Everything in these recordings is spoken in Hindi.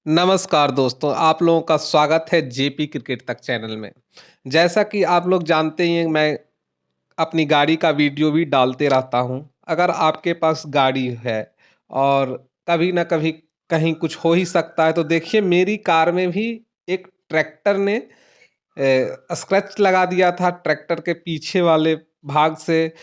नमस्कार दोस्तों, आप लोगों का स्वागत है जेपी क्रिकेट तक चैनल में। जैसा कि आप लोग जानते ही हैं, मैं अपनी गाड़ी का वीडियो भी डालते रहता हूँ। अगर आपके पास गाड़ी है और कभी न कभी कहीं कुछ हो ही सकता है, तो देखिए मेरी कार में भी एक ट्रैक्टर ने स्क्रैच लगा दिया था ट्रैक्टर के पीछे वाले भाग से।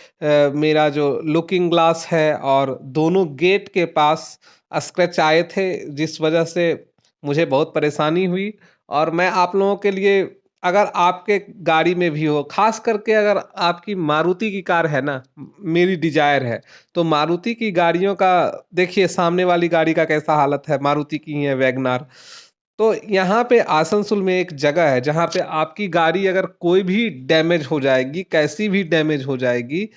मेरा जो लुकिंग ग्लास है और दोनों गेट के पास स्क्रैच आए थे, जिस वजह से मुझे बहुत परेशानी हुई। और मैं आप लोगों के लिए, अगर आपके गाड़ी में भी हो, ख़ास करके अगर आपकी मारुति की कार है ना, मेरी डिज़ायर है, तो मारुति की गाड़ियों का देखिए सामने वाली गाड़ी का कैसा हालत है, मारुति की ही है वैगनआर। तो यहाँ पे आसनसोल में एक जगह है जहाँ पे आपकी गाड़ी अगर कोई भी डैमेज हो जाएगी, कैसी भी डैमेज हो जाएगी,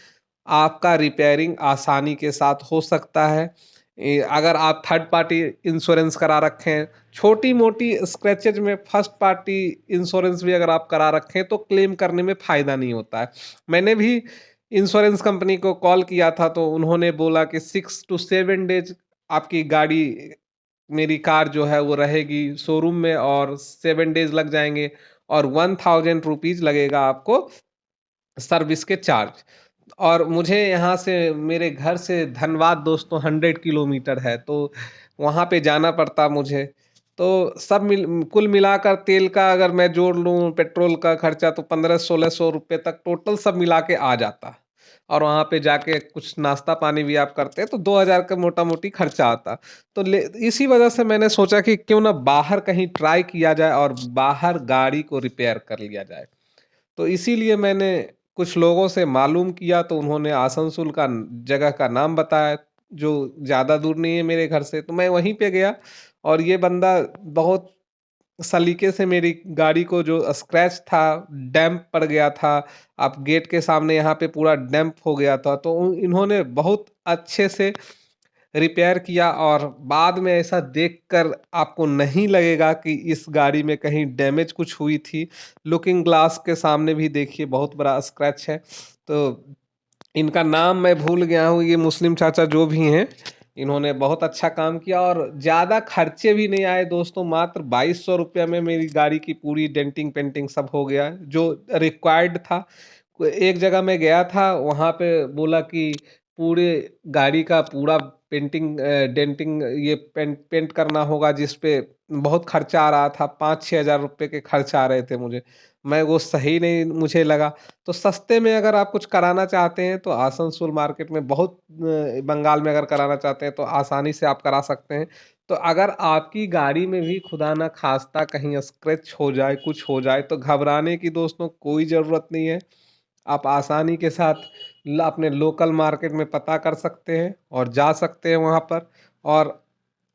आपका रिपेयरिंग आसानी के साथ हो सकता है। अगर आप थर्ड पार्टी इंश्योरेंस करा रखे हैं, छोटी-मोटी स्क्रैचेज़ में फर्स्ट पार्टी इंश्योरेंस भी अगर आप करा रखे हैं, तो क्लेम करने में फ़ायदा नहीं होता है। मैंने भी इंश्योरेंस कंपनी को कॉल किया था, तो उन्होंने बोला कि 6 टू 7 डेज़ आपकी गाड़ी, मेरी कार जो है वो रहेगी शोरूम में, और 7 डेज़ लग जाएँगे और ₹1000 लगेगा आपको सर्विस के चार्ज। और मुझे यहाँ से, मेरे घर से धनबाद दोस्तों 100 किलोमीटर है, तो वहाँ पे जाना पड़ता मुझे। तो सब कुल मिलाकर तेल का अगर मैं जोड़ लूँ, पेट्रोल का खर्चा, तो 1500-1600 रुपए तक टोटल सब मिला के आ जाता। और वहाँ पे जाके कुछ नाश्ता पानी भी आप करते, तो 2000 का मोटा-मोटी खर्चा आता। तो ले इसी वजह से मैंने सोचा कि क्यों ना बाहर कहीं ट्राई किया जाए और बाहर गाड़ी को रिपेयर कर लिया जाए। तो इसीलिए मैंने कुछ लोगों से मालूम किया, तो उन्होंने आसनसोल का जगह का नाम बताया, जो ज़्यादा दूर नहीं है मेरे घर से। तो मैं वहीं पे गया और ये बंदा बहुत सलीके से मेरी गाड़ी को, जो स्क्रैच था, डैम्प पड़ गया था। आप गेट के सामने यहाँ पे पूरा डैम्प हो गया था, तो इन्होंने बहुत अच्छे से रिपेयर किया। और बाद में ऐसा देखकर आपको नहीं लगेगा कि इस गाड़ी में कहीं डैमेज कुछ हुई थी। लुकिंग ग्लास के सामने भी देखिए बहुत बड़ा स्क्रैच है। तो इनका नाम मैं भूल गया हूँ, ये मुस्लिम चाचा जो भी हैं, इन्होंने बहुत अच्छा काम किया और ज़्यादा खर्चे भी नहीं आए दोस्तों। मात्र ₹2200 में मेरी गाड़ी की पूरी डेंटिंग पेंटिंग सब हो गया, जो रिक्वायर्ड था। एक जगह मैं गया था, वहाँ पे बोला कि पूरे गाड़ी का पूरा पेंटिंग, डेंटिंग, ये पेंट पेंट करना होगा, जिस पे बहुत खर्चा आ रहा था, 5-6 हज़ार रुपए के खर्च आ रहे थे मुझे। मैं वो सही नहीं मुझे लगा। तो सस्ते में अगर आप कुछ कराना चाहते हैं, तो आसनसोल मार्केट में बहुत, बंगाल में अगर कराना चाहते हैं, तो आसानी से आप करा सकते हैं। तो अगर आपकी गाड़ी में भी खुदा ना ख़ास्ता कहीं स्क्रैच हो जाए, कुछ हो जाए, तो घबराने की दोस्तों कोई ज़रूरत नहीं है। आप आसानी के साथ अपने लोकल मार्केट में पता कर सकते हैं और जा सकते हैं वहाँ पर, और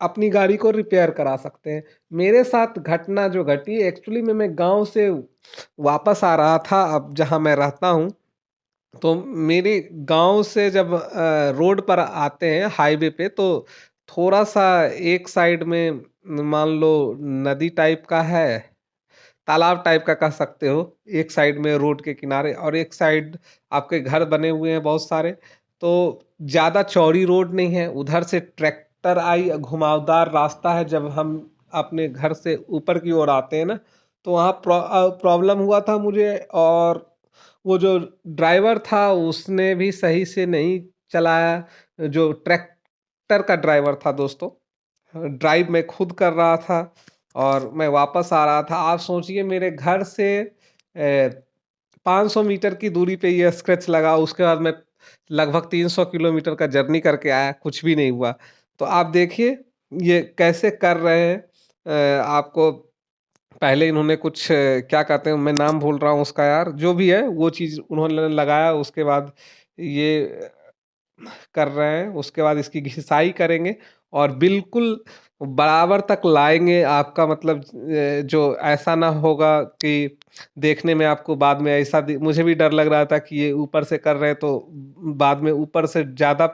अपनी गाड़ी को रिपेयर करा सकते हैं। मेरे साथ घटना जो घटी, एक्चुअली में मैं गाँव से वापस आ रहा था, अब जहाँ मैं रहता हूँ, तो मेरे गाँव से जब रोड पर आते हैं हाईवे पे, तो थोड़ा-सा एक साइड में मान लो नदी टाइप का है, तालाब टाइप का कह सकते हो, एक साइड में रोड के किनारे, और एक साइड आपके घर बने हुए हैं बहुत सारे। तो ज़्यादा चौड़ी रोड नहीं है, उधर से ट्रैक्टर आई, घुमावदार रास्ता है। जब हम अपने घर से ऊपर की ओर आते हैं ना, तो वहाँ प्रॉब्लम हुआ था मुझे। और वो जो ड्राइवर था, उसने भी सही से नहीं चलाया, जो ट्रैक्टर का ड्राइवर था दोस्तों। ड्राइव मैं खुद कर रहा था और मैं वापस आ रहा था। आप सोचिए मेरे घर से 500 मीटर की दूरी पे ये स्क्रैच लगा, उसके बाद मैं लगभग 300 किलोमीटर का जर्नी करके आया, कुछ भी नहीं हुआ। तो आप देखिए ये कैसे कर रहे हैं। आपको पहले इन्होंने कुछ, क्या कहते हैं, मैं नाम भूल रहा हूँ उसका यार, जो भी है वो चीज़ उन्होंने लगाया, उसके बाद ये कर रहे हैं, उसके बाद इसकी घिसाई करेंगे और बिल्कुल बराबर तक लाएँगे। आपका मतलब, जो ऐसा ना होगा कि देखने में आपको बाद में ऐसा मुझे भी डर लग रहा था कि ये ऊपर से कर रहे हैं, तो बाद में ऊपर से ज़्यादा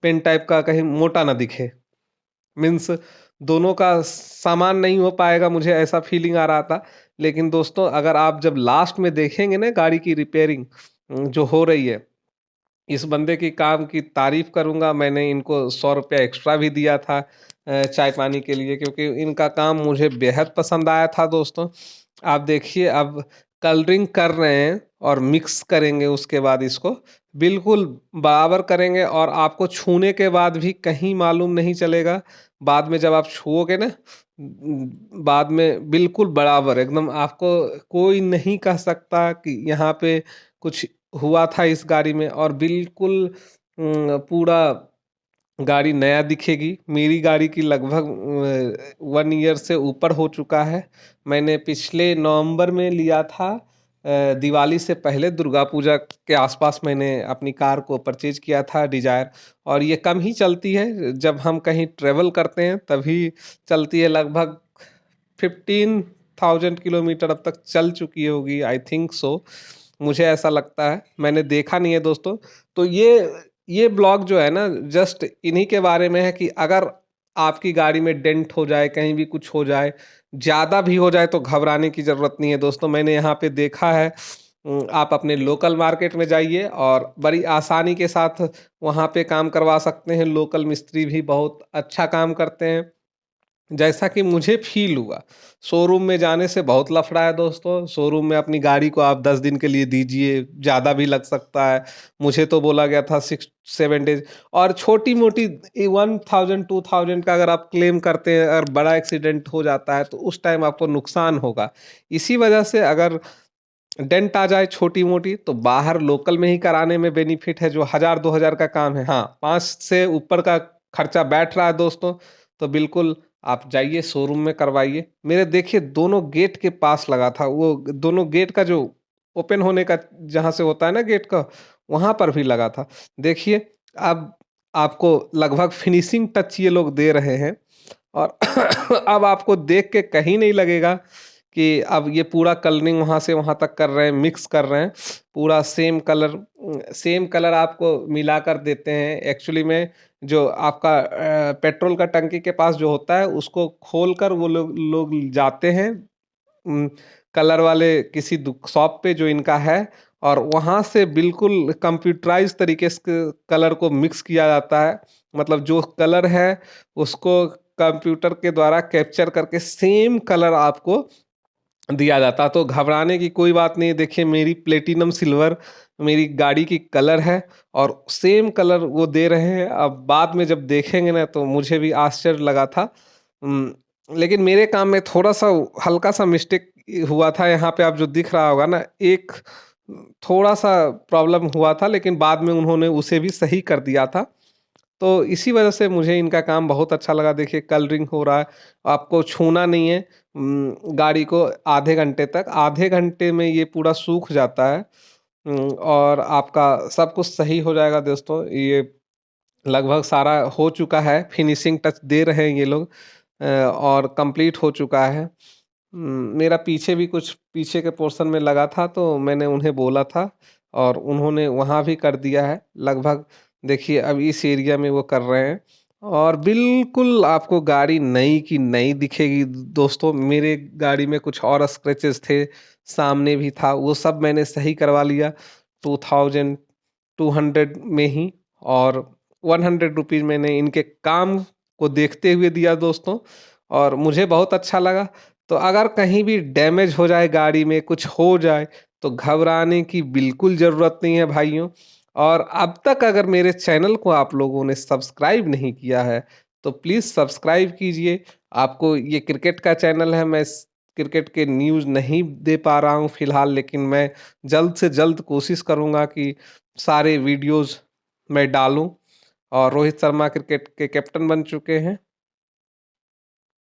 पेन टाइप का कहीं मोटा ना दिखे। मीन्स दोनों का समान नहीं हो पाएगा, मुझे ऐसा फीलिंग आ रहा था। लेकिन दोस्तों, अगर आप जब लास्ट में देखेंगे ना गाड़ी की रिपेयरिंग जो हो रही है, इस बंदे की काम की तारीफ़ करूँगा। मैंने इनको ₹100 एक्स्ट्रा भी दिया था चाय-पानी के लिए, क्योंकि इनका काम मुझे बेहद पसंद आया था दोस्तों। आप देखिए, अब कलरिंग कर रहे हैं और मिक्स करेंगे, उसके बाद इसको बिल्कुल बराबर करेंगे और आपको छूने के बाद भी कहीं मालूम नहीं चलेगा। बाद में जब आप छुओगे ना, बाद में बिल्कुल बराबर एकदम आपको कोई नहीं कह सकता कि यहाँ पे कुछ हुआ था इस गाड़ी में, और बिल्कुल पूरा गाड़ी नया दिखेगी। मेरी गाड़ी की लगभग 1 ईयर से ऊपर हो चुका है। मैंने पिछले नवंबर में लिया था, दिवाली से पहले दुर्गा पूजा के आसपास मैंने अपनी कार को परचेज़ किया था डिज़ायर, और ये कम ही चलती है। जब हम कहीं ट्रैवल करते हैं तभी चलती है। लगभग 15,000 किलोमीटर अब तक चल चुकी होगी, आई थिंक सो। मुझे ऐसा लगता है, मैंने देखा नहीं है दोस्तों। तो ये ब्लॉग जो है ना, जस्ट इन्हीं के बारे में है कि अगर आपकी गाड़ी में डेंट हो जाए, कहीं भी कुछ हो जाए, ज़्यादा भी हो जाए, तो घबराने की ज़रूरत नहीं है दोस्तों। मैंने यहाँ पे देखा है, आप अपने लोकल मार्केट में जाइए और बड़ी आसानी के साथ वहाँ पे काम करवा सकते हैं। लोकल मिस्त्री भी बहुत अच्छा काम करते हैं। जैसा कि मुझे फ़ील हुआ, शोरूम में जाने से बहुत लफ़ड़ा है दोस्तों। शोरूम में अपनी गाड़ी को आप 10 दिन के लिए दीजिए, ज़्यादा भी लग सकता है। मुझे तो बोला गया था 6-7 डेज़, और छोटी-मोटी 1000 2000 का अगर आप क्लेम करते हैं, अगर बड़ा एक्सीडेंट हो जाता है, तो उस टाइम आपको नुकसान होगा। इसी वजह से अगर डेंट आ जाए छोटी-मोटी, तो बाहर लोकल में ही कराने में बेनिफिट है, जो 1000-2000 का काम है। हाँ, 5 से ऊपर का खर्चा बैठ रहा है दोस्तों, तो बिल्कुल आप जाइए शोरूम में करवाइए। मेरे देखिए दोनों गेट के पास लगा था, वो दोनों गेट का जो ओपन होने का जहाँ से होता है ना गेट का, वहाँ पर भी लगा था। देखिए, अब आपको लगभग फिनिशिंग टच ये लोग दे रहे हैं, और अब आपको देख के कहीं नहीं लगेगा कि अब ये पूरा कलरिंग वहाँ से वहाँ तक कर रहे हैं, मिक्स कर रहे हैं। पूरा सेम कलर आपको मिलाकर देते हैं। एक्चुअली में जो आपका पेट्रोल का टंकी के पास जो होता है, उसको खोलकर वो लोग जाते हैं उम, कलर वाले किसी शॉप पे जो इनका है, और वहाँ से बिल्कुल कंप्यूटराइज़ तरीके से कलर को मिक्स किया जाता है। मतलब जो कलर है, उसको कंप्यूटर के द्वारा कैप्चर करके सेम कलर आपको दिया जाता। तो घबराने की कोई बात नहीं है। देखिए, मेरी प्लेटिनम सिल्वर मेरी गाड़ी की कलर है, और सेम कलर वो दे रहे हैं। अब बाद में जब देखेंगे ना, तो मुझे भी आश्चर्य लगा था। उम, लेकिन मेरे काम में थोड़ा-सा हल्का-सा मिस्टेक हुआ था। यहाँ पे आप जो दिख रहा होगा ना, एक थोड़ा-सा प्रॉब्लम हुआ था, लेकिन बाद में उन्होंने उसे भी सही कर दिया था। तो इसी वजह से मुझे इनका काम बहुत अच्छा लगा। देखिए, कलरिंग हो रहा है, आपको छूना नहीं है गाड़ी को आधे घंटे तक। आधे घंटे में ये पूरा सूख जाता है, और आपका सब कुछ सही हो जाएगा दोस्तों। ये लगभग सारा हो चुका है, फिनिशिंग टच दे रहे हैं ये लोग, और कंप्लीट हो चुका है। मेरा पीछे भी कुछ पीछे के पोर्शन में लगा था, तो मैंने उन्हें बोला था, और उन्होंने वहाँ भी कर दिया है। लगभग देखिए, अब इस एरिया में वो कर रहे हैं, और बिल्कुल आपको गाड़ी नई की नई दिखेगी दोस्तों। मेरे गाड़ी में कुछ और स्क्रैचेस थे, सामने भी था, वो सब मैंने सही करवा लिया 2200 में ही, और ₹100 मैंने इनके काम को देखते हुए दिया दोस्तों, और मुझे बहुत अच्छा लगा। तो अगर कहीं भी डैमेज हो जाए गाड़ी में, कुछ हो जाए, तो घबराने की बिल्कुल ज़रूरत नहीं है भाइयों। और अब तक अगर मेरे चैनल को आप लोगों ने सब्सक्राइब नहीं किया है, तो प्लीज़ सब्सक्राइब कीजिए। आपको ये क्रिकेट का चैनल है, मैं क्रिकेट के न्यूज़ नहीं दे पा रहा हूँ फ़िलहाल, लेकिन मैं जल्द से जल्द कोशिश करूँगा कि सारे वीडियोज़ मैं डालूँ। और रोहित शर्मा क्रिकेट के कैप्टन बन चुके हैं।